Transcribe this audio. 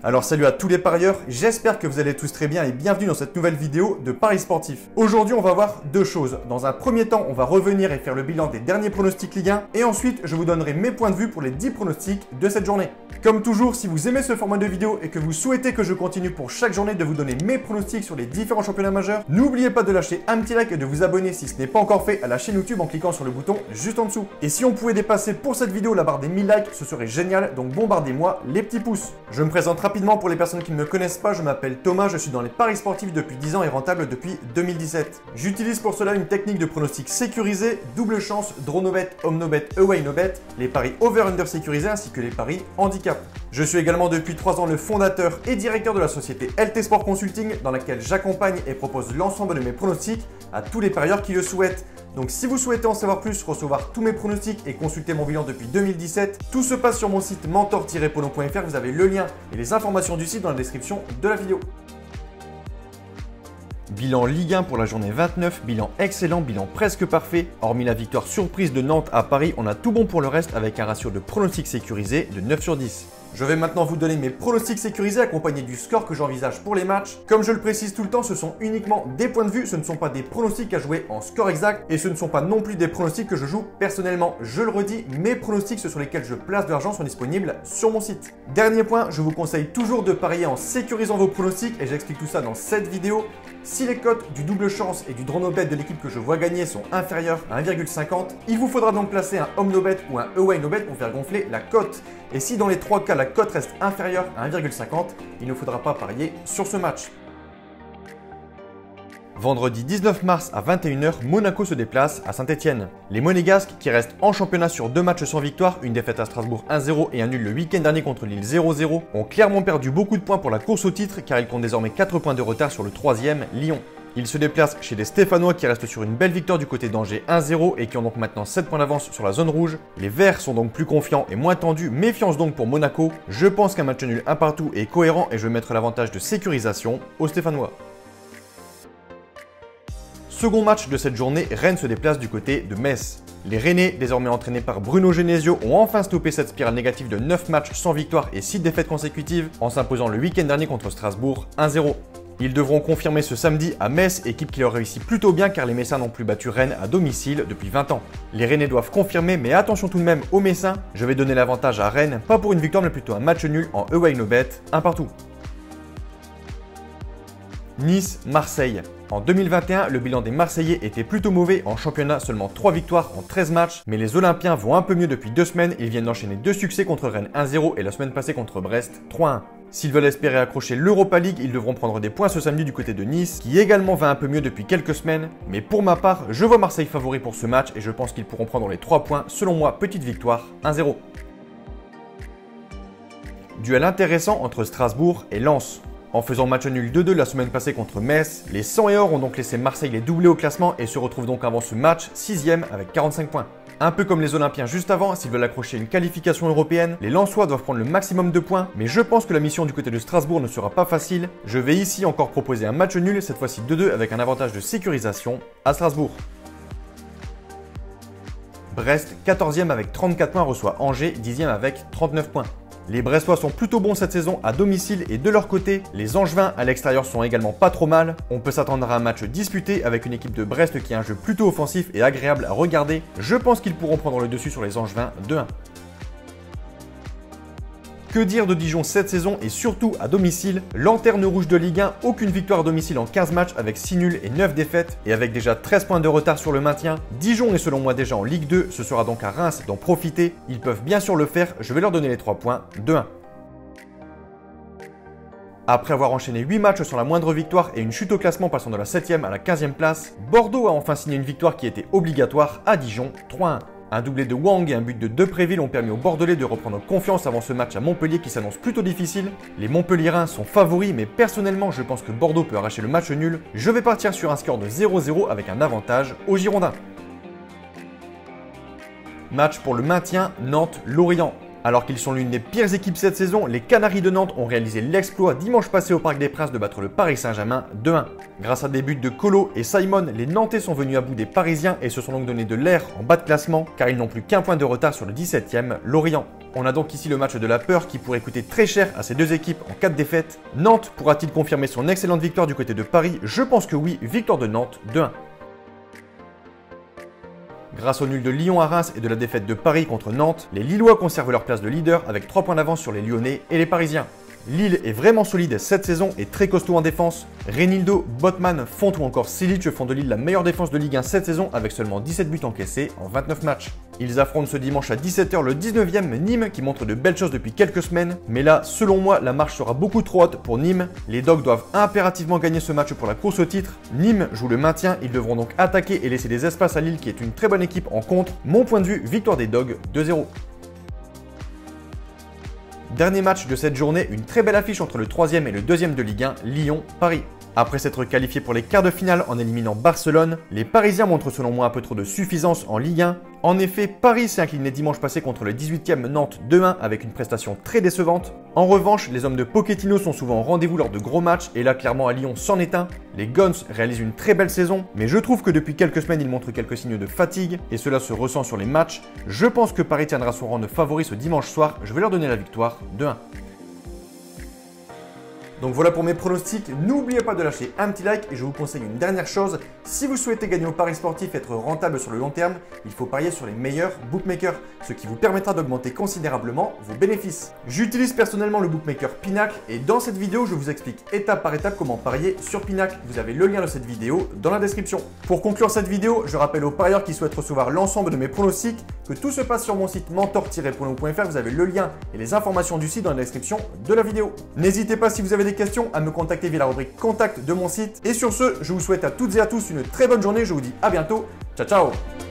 Alors salut à tous les parieurs, j'espère que vous allez tous très bien et bienvenue dans cette nouvelle vidéo de Paris Sportif. Aujourd'hui on va voir deux choses. Dans un premier temps, on va revenir et faire le bilan des derniers pronostics Ligue 1 et ensuite je vous donnerai mes points de vue pour les 10 pronostics de cette journée. Comme toujours, si vous aimez ce format de vidéo et que vous souhaitez que je continue pour chaque journée de vous donner mes pronostics sur les différents championnats majeurs, n'oubliez pas de lâcher un petit like et de vous abonner si ce n'est pas encore fait à la chaîne YouTube en cliquant sur le bouton juste en dessous. Et si on pouvait dépasser pour cette vidéo la barre des 1000 likes, ce serait génial, donc bombardez-moi les petits pouces. Je me présente rapidement pour les personnes qui ne me connaissent pas, je m'appelle Thomas, je suis dans les paris sportifs depuis 10 ans et rentable depuis 2017. J'utilise pour cela une technique de pronostic sécurisé, double chance, draw no bet, home no bet, away no bet, les paris over-under sécurisés ainsi que les paris handicap. Je suis également depuis 3 ans le fondateur et directeur de la société LT Sport Consulting dans laquelle j'accompagne et propose l'ensemble de mes pronostics à tous les parieurs qui le souhaitent. Donc si vous souhaitez en savoir plus, recevoir tous mes pronostics et consulter mon bilan depuis 2017, tout se passe sur mon site mentor-pono.fr, vous avez le lien et les informations du site dans la description de la vidéo. Bilan Ligue 1 pour la journée 29, bilan excellent, bilan presque parfait. Hormis la victoire surprise de Nantes à Paris, on a tout bon pour le reste avec un ratio de pronostic sécurisé de 9 sur 10. Je vais maintenant vous donner mes pronostics sécurisés accompagnés du score que j'envisage pour les matchs. Comme je le précise tout le temps, ce sont uniquement des points de vue, ce ne sont pas des pronostics à jouer en score exact et ce ne sont pas non plus des pronostics que je joue personnellement. Je le redis, mes pronostics, ceux sur lesquels je place de l'argent sont disponibles sur mon site. Dernier point, je vous conseille toujours de parier en sécurisant vos pronostics et j'explique tout ça dans cette vidéo. Si les cotes du double chance et du draw no bet de l'équipe que je vois gagner sont inférieures à 1,50, il vous faudra donc placer un home no bet ou un away no bet pour faire gonfler la cote. Et si dans les 3 cas la cote reste inférieure à 1,50, il ne faudra pas parier sur ce match. Vendredi 19 mars à 21 h, Monaco se déplace à Saint-Etienne. Les Monégasques, qui restent en championnat sur 2 matchs sans victoire, une défaite à Strasbourg 1-0 et un nul le week-end dernier contre Lille 0-0, ont clairement perdu beaucoup de points pour la course au titre car ils comptent désormais 4 points de retard sur le 3e, Lyon. Ils se déplacent chez les Stéphanois qui restent sur une belle victoire du côté d'Angers 1-0 et qui ont donc maintenant 7 points d'avance sur la zone rouge. Les Verts sont donc plus confiants et moins tendus, méfiance donc pour Monaco. Je pense qu'un match nul un partout est cohérent et je vais mettre l'avantage de sécurisation aux Stéphanois. Second match de cette journée, Rennes se déplace du côté de Metz. Les Rennais, désormais entraînés par Bruno Genesio, ont enfin stoppé cette spirale négative de 9 matchs sans victoire et 6 défaites consécutives en s'imposant le week-end dernier contre Strasbourg 1-0. Ils devront confirmer ce samedi à Metz, équipe qui leur réussit plutôt bien car les Messins n'ont plus battu Rennes à domicile depuis 20 ans. Les Rennais doivent confirmer, mais attention tout de même aux Messins, je vais donner l'avantage à Rennes, pas pour une victoire mais plutôt un match nul en away no bet, un partout. Nice-Marseille. En 2021, le bilan des Marseillais était plutôt mauvais en championnat, seulement 3 victoires en 13 matchs, mais les Olympiens vont un peu mieux depuis 2 semaines, ils viennent d'enchaîner 2 succès contre Rennes 1-0 et la semaine passée contre Brest 3-1. S'ils veulent espérer accrocher l'Europa League, ils devront prendre des points ce samedi du côté de Nice, qui également va un peu mieux depuis quelques semaines, mais pour ma part, je vois Marseille favori pour ce match et je pense qu'ils pourront prendre les 3 points, selon moi, petite victoire 1-0. Duel intéressant entre Strasbourg et Lens. En faisant match nul 2-2 la semaine passée contre Metz, les 100 et or ont donc laissé Marseille les doubler au classement et se retrouvent donc avant ce match 6e avec 45 points. Un peu comme les Olympiens juste avant, s'ils veulent accrocher une qualification européenne, les Lensois doivent prendre le maximum de points, mais je pense que la mission du côté de Strasbourg ne sera pas facile. Je vais ici encore proposer un match nul, cette fois-ci 2-2 avec un avantage de sécurisation à Strasbourg. Brest, 14e avec 34 points, reçoit Angers, 10e avec 39 points. Les Brestois sont plutôt bons cette saison à domicile et de leur côté, les Angevins à l'extérieur sont également pas trop mal. On peut s'attendre à un match disputé avec une équipe de Brest qui a un jeu plutôt offensif et agréable à regarder. Je pense qu'ils pourront prendre le dessus sur les Angevins 2-1. Que dire de Dijon cette saison et surtout à domicile? Lanterne rouge de Ligue 1, aucune victoire à domicile en 15 matchs avec 6 nuls et 9 défaites et avec déjà 13 points de retard sur le maintien. Dijon est selon moi déjà en Ligue 2, ce sera donc à Reims d'en profiter. Ils peuvent bien sûr le faire, je vais leur donner les 3 points, 2-1. Après avoir enchaîné 8 matchs sans la moindre victoire et une chute au classement passant de la 7e à la 15e place, Bordeaux a enfin signé une victoire qui était obligatoire à Dijon, 3-1. Un doublé de Wang et un but de Depréville ont permis aux Bordelais de reprendre confiance avant ce match à Montpellier qui s'annonce plutôt difficile. Les Montpelliérains sont favoris, mais personnellement je pense que Bordeaux peut arracher le match nul. Je vais partir sur un score de 0-0 avec un avantage aux Girondins. Match pour le maintien, Nantes-Lorient. Alors qu'ils sont l'une des pires équipes cette saison, les Canaries de Nantes ont réalisé l'exploit dimanche passé au Parc des Princes de battre le Paris Saint-Germain 2-1. Grâce à des buts de Colo et Simon, les Nantais sont venus à bout des Parisiens et se sont donc donné de l'air en bas de classement car ils n'ont plus qu'un point de retard sur le 17e, Lorient. On a donc ici le match de la peur qui pourrait coûter très cher à ces deux équipes en cas de défaite. Nantes pourra-t-il confirmer son excellente victoire du côté de Paris? Je pense que oui, victoire de Nantes 2-1. Grâce au nul de Lyon à Reims et de la défaite de Paris contre Nantes, les Lillois conservent leur place de leader avec 3 points d'avance sur les Lyonnais et les Parisiens. Lille est vraiment solide cette saison et très costaud en défense. Reynildo, Botman, Font ou encore Silic font de Lille la meilleure défense de Ligue 1 cette saison avec seulement 17 buts encaissés en 29 matchs. Ils affrontent ce dimanche à 17 h le 19e Nîmes qui montre de belles choses depuis quelques semaines. Mais là, selon moi, la marche sera beaucoup trop haute pour Nîmes. Les Dogs doivent impérativement gagner ce match pour la course au titre. Nîmes joue le maintien, ils devront donc attaquer et laisser des espaces à Lille qui est une très bonne équipe en contre. Mon point de vue, victoire des Dogs 2-0. Dernier match de cette journée, une très belle affiche entre le 3e et le 2e de Ligue 1, Lyon-Paris. Après s'être qualifiés pour les quarts de finale en éliminant Barcelone, les Parisiens montrent selon moi un peu trop de suffisance en Ligue 1. En effet, Paris s'est incliné dimanche passé contre le 18e Nantes 2-1 avec une prestation très décevante. En revanche, les hommes de Pochettino sont souvent au rendez-vous lors de gros matchs et là clairement à Lyon c'en est un. Les Guns réalisent une très belle saison, mais je trouve que depuis quelques semaines ils montrent quelques signes de fatigue et cela se ressent sur les matchs. Je pense que Paris tiendra son rang de favori ce dimanche soir, je vais leur donner la victoire 2-1. Donc voilà pour mes pronostics, n'oubliez pas de lâcher un petit like et je vous conseille une dernière chose, si vous souhaitez gagner au pari sportif et être rentable sur le long terme, il faut parier sur les meilleurs bookmakers, ce qui vous permettra d'augmenter considérablement vos bénéfices. J'utilise personnellement le bookmaker Pinacle et dans cette vidéo je vous explique étape par étape comment parier sur Pinacle. Vous avez le lien de cette vidéo dans la description. Pour conclure cette vidéo, je rappelle aux parieurs qui souhaitent recevoir l'ensemble de mes pronostics que tout se passe sur mon site mentor-prono.fr, vous avez le lien et les informations du site dans la description de la vidéo. N'hésitez pas si vous avez des questions à me contacter via la rubrique contact de mon site. Et sur ce, je vous souhaite à toutes et à tous une très bonne journée. Je vous dis à bientôt. Ciao, ciao!